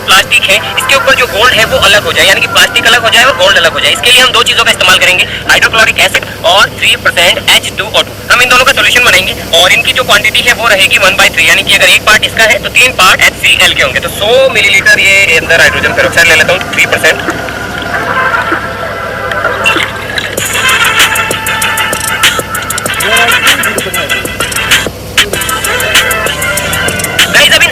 Plastic है इसके ऊपर जो गोल्ड है वो अलग हो जाए, यानी कि प्लास्टिक अलग हो जाए और गोल्ड अलग हो जाए। इसके लिए हम दो चीजों का इस्तेमाल करेंगे, हाइड्रोक्लोरिक एसिड और 3% H2O2। हम इन दोनों का सोल्यूशन बनाएंगे और इनकी जो क्वांटिटी है वो रहेगी 1/3, यानी कि अगर एक पार्ट इसका है तो 3 पार्ट HCl के होंगे। तो 100 मिलीलीटर ये अंदर हाइड्रोजन पेरोक्साइड ले लेता हूँ 3%।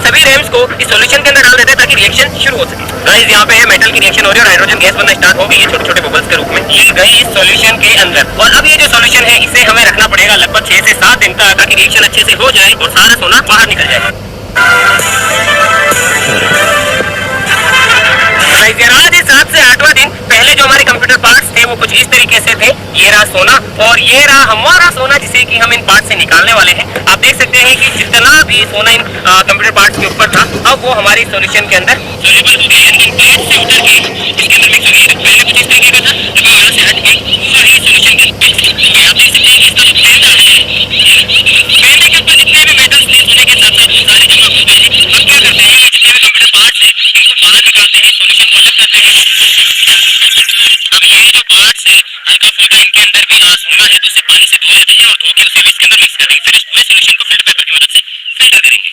सभी रैम्स को इस सॉल्यूशन के अंदर डाल देते हैं ताकि रिएक्शन शुरू हो सके। गाइस यहाँ पे है मेटल की रिएक्शन हो रही है और हाइड्रोजन गैस बनना स्टार्ट हो गई है छोटे छोटे बबल्स के रूप में, ये गई इस सॉल्यूशन के अंदर। और अब ये जो सॉल्यूशन है इसे हमें रखना पड़ेगा लगभग 6 से 7 दिन तक ताकि रिएक्शन अच्छे से हो जाए और सारा सोना बाहर निकल जाए। आज 7 से 8वां दिन। पहले जो हमारे कंप्यूटर पार्ट्स थे वो कुछ इस तरीके से थे, ये रहा सोना और ये रहा हमारा सोना जिसे कि हम इन पार्ट से निकालने वाले हैं। आप देख सकते हैं कि जितना भी सोना इन कंप्यूटर पार्ट्स के ऊपर था अब वो हमारी सॉल्यूशन के अंदर सोल्यूबल हो गया, यानी कि प्लेट से उतर के इसके अंदर मिक्स हो गया। पहले कुछ इस तरीके का था, जब यहाँ से हट के पूरा ये सॉल्यूशन के अंदर मिक्स हो गया। आप देख सकते हैं कि इसका जो प्लेट है प्लेट के ऊपर जितने भी मेटल्स थे सोने के साथ साथ वो सारे जमा हो गए हैं। हम क्या करते हैं, जितने भी कंप्यूटर पार्ट्स हैं इनको बाहर निकालते हैं, सॉल्यूशन को अलग करते हैं। अब ये जो पार्ट्स है हल्का फुल्का इनके अंदर भी सोना है तो उसे पानी से धो लेते हैं और धो के उसे भी इसके अंदर मिक्स करेंगे। फिर इस पूरे सॉल्यूशन को फिल्टर पेपर की मदद से फिल्टर करेंगे।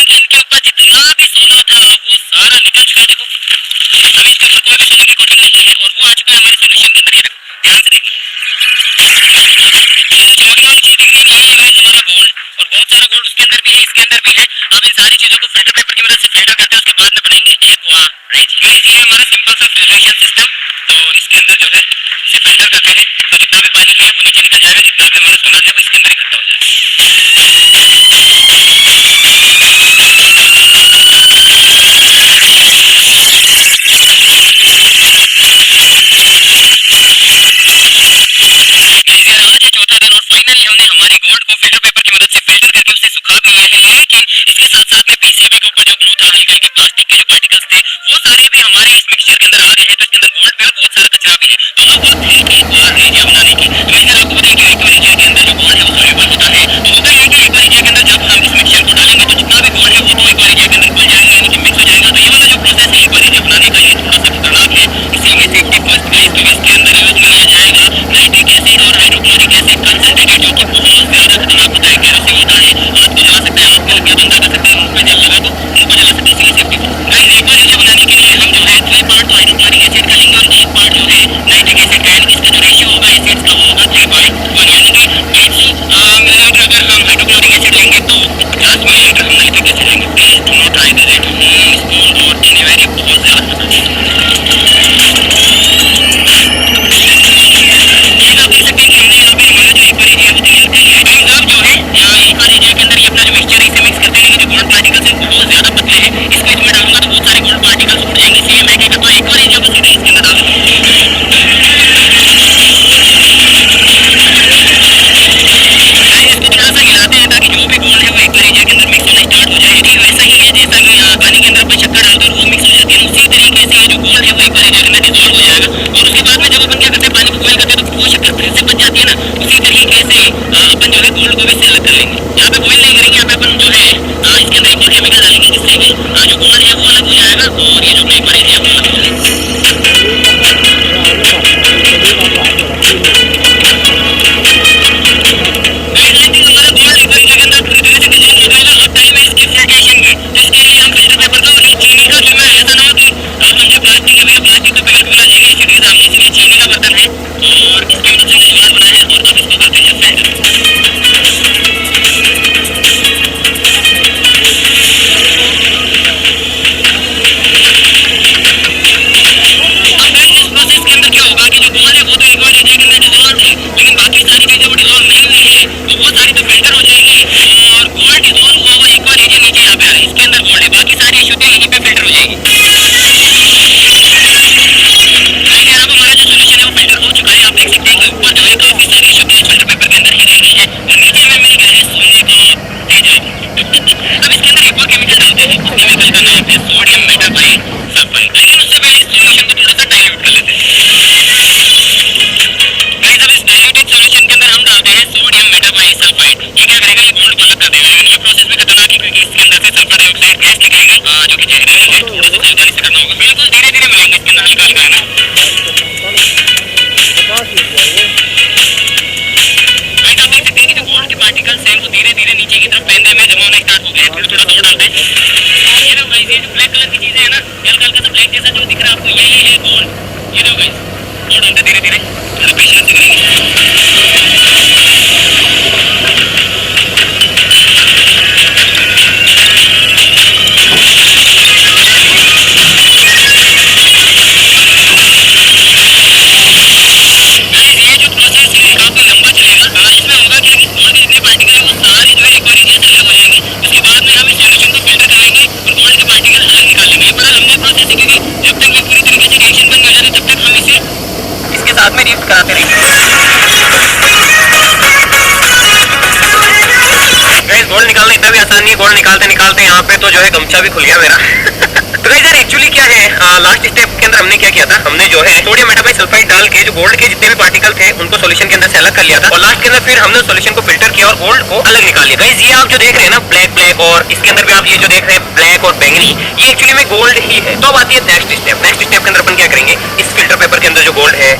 इनके ऊपर जितना भी सोना था वो सारा निकल चुका है। देखो अभी इसके ऊपर कोई भी सोने की कोटिंग नहीं है और वो आ चुका है हमारे सॉल्यूशन के अंदर। ये देखो ध्यान से देखो, ये चमकने वाली चीज दिख रही है ये है हमारा गोल्ड और बहुत सारा गोल्ड उसके अंदर भी है इसके अंदर भी है। अब इन सारी चीजों को फिल्टर पेपर की मदद से फिल्टर करते हैं, उसके बाद में बनाएंगे एक्वा राइस। ये हमारा सिंपल सा फिल्ट्रेशन सिस्टम। तो इसके अंदर जो है इसे फिल्टर करते हैं तो जितना भी पानी है वो नीचे निकल जाएगा, जितना भी हमारा सोना है वो इसके अंदर इकट्ठा हो जाएगा। चौथा दिन और फाइनली हमने हमारे गोल्ड को फिल्टर पेपर की मदद से फिल्टर करके उसे सुखा भी लिया है। लेकिन इसके साथ साथ में पीसीबी के ऊपर जो ग्लू था हल्के हल्के प्लास्टिक के जो पार्टिकल्स थे वो सारे भी हमारे इस मिक्सचर के अंदर आ गए हैं। तो इसके अंदर गोल्ड पे बहुत सारा कचरा भी है। तो अब वक्त है कि एक रेजिया बनाने की। तो मैंने आपको बताया कि एक्वा रेजिया के अंदर जो गोल्ड है वो सोल्यूबल होता है। तो होता है कि एक्वा रेजिया के अंदर जब हम इस मिक्सचर को डालेंगे तो जितना भी गोल्ड है वो तो एक्वा रेजिया के अंदर घुल जाएगा, यानी कि मिक्स हो जाएगा। तो ये वाला जो प्रोसेस है एक्वा रेजिया बनाने का ये थोड़ा सा खतरनाक है, इसीलिए सेफ्टी फर्स्ट गाइस। तो इसके अंदर यूज किया जाएगा नाइट्रिक एसिड और हाइड्रोक्लोरिक एसिड कंसंट्रेटेड, जो कि बहुत ज्यादा खतरनाक होता है। केरोसिन होता है, हाथ को जला सकता है, हाथ में लग गया बंदा कर सकता है, मुंह पे जल लगा तो मुंह को जला सकता है, इसलिए सेफ्टी गाइस। एक्वा रेजिया बनाने के लिए हम जो है 3 पार्ट तो हाइड्रोक्लोरिक एसिड का लेंगे और 1 पार्ट जो है नाइट्रिक एसिड का, यानी कि इसका जो रेशियो होगा एसिड्स का वो होगा 3:1, यानी कि 150 मिलीलीटर अगर हम हाइड्रोक्लोरिक एसिड लेंगे तो 50 मिलीलीटर हम नाइट्रिक एसिड लेंगे। Please do not try this at home, इसको नॉट इन वेरी बहुत ज्यादा खतरनाक है। आप देख सकते हैं कि हमने यहाँ पे हमारा जो एक्वा रेजिया वो तैयार कर लिया है। अब जो है एक्वा रेजिया के अंदर ये अपना जो मिक्सचर है इसे मिक्स करते हैं। जो गोल्ड पार्टिकल्स हैं बहुत ज्यादा पतले हैं, इसको इसमें डालूंगा तो बहुत सारे गोल्ड पार्टिकल्स उड़ जाएंगे, इसलिए मैं क्या करता हूँ एक्वा रेजिया को सीधे इसके अंदर डाल दूंगा। इसको थोड़ा सा हिलाते हैं ताकि जो भी गोल्ड है वो एक्वा रेजिया के अंदर मिक्स होना स्टार्ट हो जाए। ठीक वैसा ही है जैसा कि पानी के अंदर अपन शक्कर डालते हैं और वो मिक्स हो जाती है, उसी तरीके से ये जो गोल्ड है वो एक्वा रेजिया के अंदर डिसॉल्व हो जाएगा। और उसके बाद में जब अपन क्या करते हैं पानी को बॉइल करते हैं तो वो शक्कर फिर से बच जाती है ना, उसी तरीके से अपन जो है गोल्ड को भी से अलग कर लेंगे। यहाँ पे बॉइल नहीं करेंगे, यहाँ पे अपन जो है इसके अंदर एक और केमिकल डालेंगे जिससे कि जो गोल्ड है वो अलग हो जाएगा और ये जो एक्वा रेजिया है वो अलग हो जाएगा। Sodium metabisulphide. लेकिन उससे पहले इस सॉल्यूशन को थोड़ा सा डाइल्यूट कर लेते हैं। साथ में गिफ्ट कराते रहेंगे। गोल्ड निकालना इतना भी आसान नहीं है। गोल्ड निकालते निकालते यहाँ पे तो जो है गमछा भी खुल गया मेरा। तो गाइस यार एक्चुअली क्या है, लास्ट स्टेप के अंदर हमने क्या किया था, हमने जो है सोडियम मेटाबाइसल्फाइड डाल के जो गोल्ड के जितने भी पार्टिकल थे उनको सॉल्यूशन के अंदर से अलग कर लिया था, और लास्ट के अंदर फिर हमने सॉल्यूशन को फिल्टर किया और गोल्ड को अलग निकाल लिया। गाइस ये आप जो देख रहे हैं ना ब्लैक ब्लैक, और इसके अंदर भी आप ये जो देख रहे हैं ब्लैक और बैंगनी, ये एक्चुअली में गोल्ड ही है। तो अब आती है नेक्स्ट स्टेप। नेक्स्ट स्टेप के अंदर अपन क्या करेंगे, इस फिल्टर पेपर के अंदर जो गोल्ड है,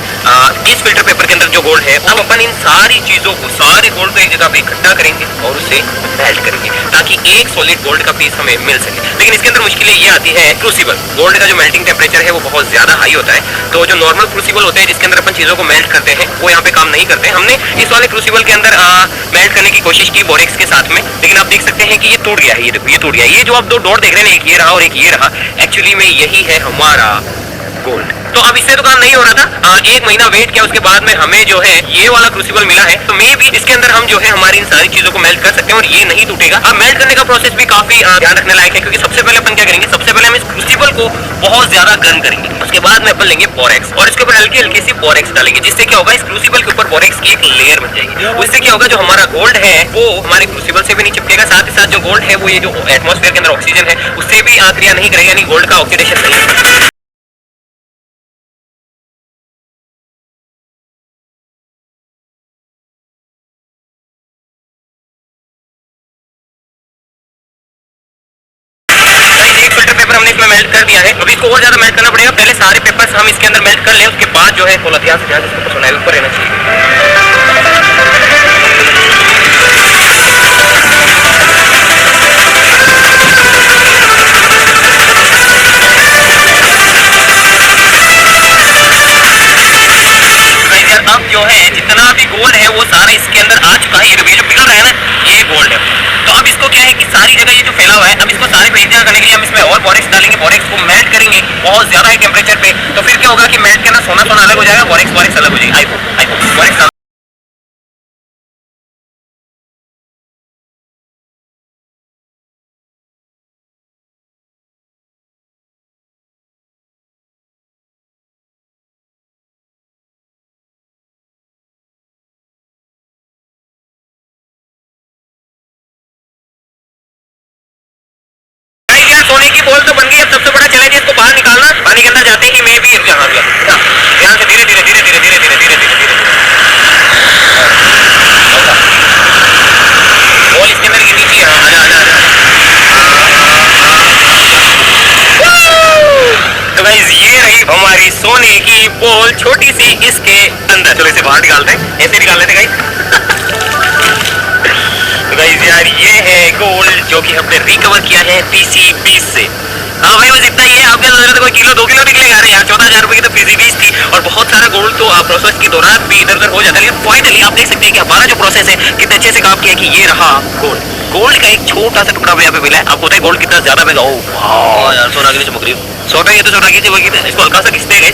इस फिल्टर पेपर के अंदर जो गोल्ड है, अब अपन इन सारी चीजों को, सारे गोल्ड को एक जगह पे इकट्ठा करेंगे और उसे मेल्ट करेंगे ताकि एक सॉलिड गोल्ड का पीस हमें मिल सके। लेकिन इसके अंदर मुश्किलें ये आती है, क्रूसिबल गोल्ड का जो मेल्टिंग टेम्परेचर है वो बहुत ज्यादा हाई होता है, तो जो नॉर्मल क्रूसिबल होते हैं जिसके अंदर अपन चीजों को मेल्ट करते हैं वो यहाँ पे काम नहीं करते। हमने इस वाले क्रूसिबल के अंदर मेल्ट करने की कोशिश की बोरेक्स के साथ में, लेकिन आप देख सकते हैं कि ये टूट गया है। ये देखो ये टूट गया। ये जो आप दो डॉट देख रहे हैं, एक ये रहा और एक ये रहा, एक्चुअली में यही है हमारा गोल्ड। तो अब इससे तो काम नहीं हो रहा था। एक महीना वेट किया, उसके बाद में हमें जो है ये वाला क्रूसिबल मिला है, तो मे भी इसके अंदर हम जो है हमारी इन सारी चीजों को मेल्ट कर सकते हैं और ये नहीं टूटेगा। अब मेल्ट करने का प्रोसेस भी काफी ध्यान रखने लायक है, क्योंकि सबसे पहले अपन क्या करेंगे, सबसे पहले हम इस क्रूसिबल को बहुत ज्यादा गर्म करेंगे, उसके बाद में अपन लेंगे बोरेक्स और इसके ऊपर हल्की हल्की सी बोरेक्स डालेंगे, जिससे क्या होगा, इस क्रूसिबल के ऊपर बोरेक्स की एक लेयर बन जाएगी। उससे क्या होगा, जो हमारा गोल्ड है वो हमारे क्रूसिबल से भी नहीं चिपकेगा, साथ ही साथ जो गोल्ड है वो ये जो एटमॉस्फेयर के अंदर ऑक्सीजन है उससे भी क्रिया नहीं करेगा, यानी गोल्ड का ऑक्सीडेशन नहीं होगा। हमने इसमें मेल्ट कर दिया है, अभी इसको और ज्यादा मेल्ट करना पड़ेगा। पहले सारे पेपर्स हम इसके अंदर मेल्ट कर ले, उसके बाद जो है थोड़ा ध्यान से इसको सुनाए ऊपर रहना चाहिए। अब जो है जितना भी गोल्ड है वो सारा इसके अंदर आ चुका है। ये जो पिघल रहा है ना, ये गोल्ड है। तो अब इसको क्या है कि सारी जगह ये जो फैला हुआ है, अब इसको सारे पे एक जगह करने के लिए हम इसमें और बोरेक्स डालेंगे, बोरेक्स को मेल्ट करेंगे बहुत ज्यादा हाई टेम्परेचर पे। तो फिर क्या होगा कि मेल्ट के ना सोना सोना अलग हो जाएगा, बोरेक्स अलग हो जाएगी। आई होप बोरेक्स सोने की बॉल तो बन गई। अब सबसे बड़ा चैलेंज इसको बाहर निकालना। पानी के अंदर जाते ही मैं भी ध्यान से धीरे धीरे धीरे धीरे धीरे धीरे धीरे धीरे बॉल इसके अंदर गिरनी चाहिए। हाँ आजा आजा आजा। तो गाइस ये रही हमारी सोने की बॉल, छोटी सी इसके अंदर। चलो इसे बाहर निकालते हैं, ऐसे निकाल लेते गाइस। गाइस यार ये है गोल्ड जो कि हमने रिकवर किया है PC20 से। हाँ भाई बस इतना ही है। आपके नजर कोई किलो 2 किलो निकलेगा यार 14,000 रुपए की तो PC20 थी, और बहुत सारा गोल्ड तो प्रोसेस के दौरान भी इधर उधर हो जाता है। लेकिन फाइनली आप देख सकते हैं कि हमारा जो प्रोसेस है कितने अच्छे से काम किया कि ये रहा गोल्ड। गोल्ड का एक छोटा सा टुकड़ा यहाँ पे मिला है। आपको पता है गोल्ड कितना ज्यादा महंगा। ओ यार सोना की चमक रही है। सोना ये तो सोना की चमक है। इसको हल्का सा खींचते गए।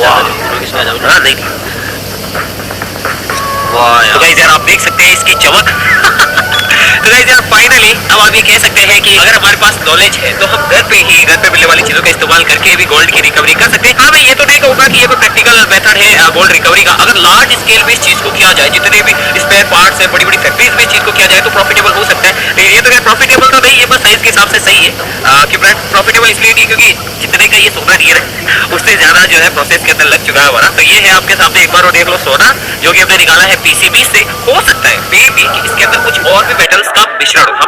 हाँ नहीं तो गाइस यार आप देख सकते हैं इसकी चमक। तो गाइस यार फाइनली अब आप ये कह सकते हैं कि अगर हमारे पास नॉलेज है तो हम घर पे मिलने वाली चीजों का इस्तेमाल करके भी गोल्ड की रिकवरी कर सकते हैं। हाँ मैं ये तो नहीं कहूँगा कि ये कोई प्रैक्टिकल मेथड है गोल्ड रिकवरी का। अगर लार्ज स्केल पे इस चीज को किया जाए, जितने भी स्पेयर पार्ट्स है, बड़ी बड़ी फैक्ट्रीज में चीज को किया जाए तो प्रॉफिटेबल हो सकता है। लेकिन ये तो क्या प्रॉफिटेबल तो नहीं है, बस साइज के हिसाब से सही है। कि प्रॉफिटेबल इसलिए नहीं क्योंकि जितने का ये सोना रियल है उससे ज्यादा जो है प्रोसेस के अंदर लग चुका है हमारा। तो ये है आपके सामने, एक बार और देख लो सोना जो कि हमने निकाला है PC20 से। हो सकता है मे बी कि इसके अंदर कुछ और भी मेटल्स का मिश्रण हो।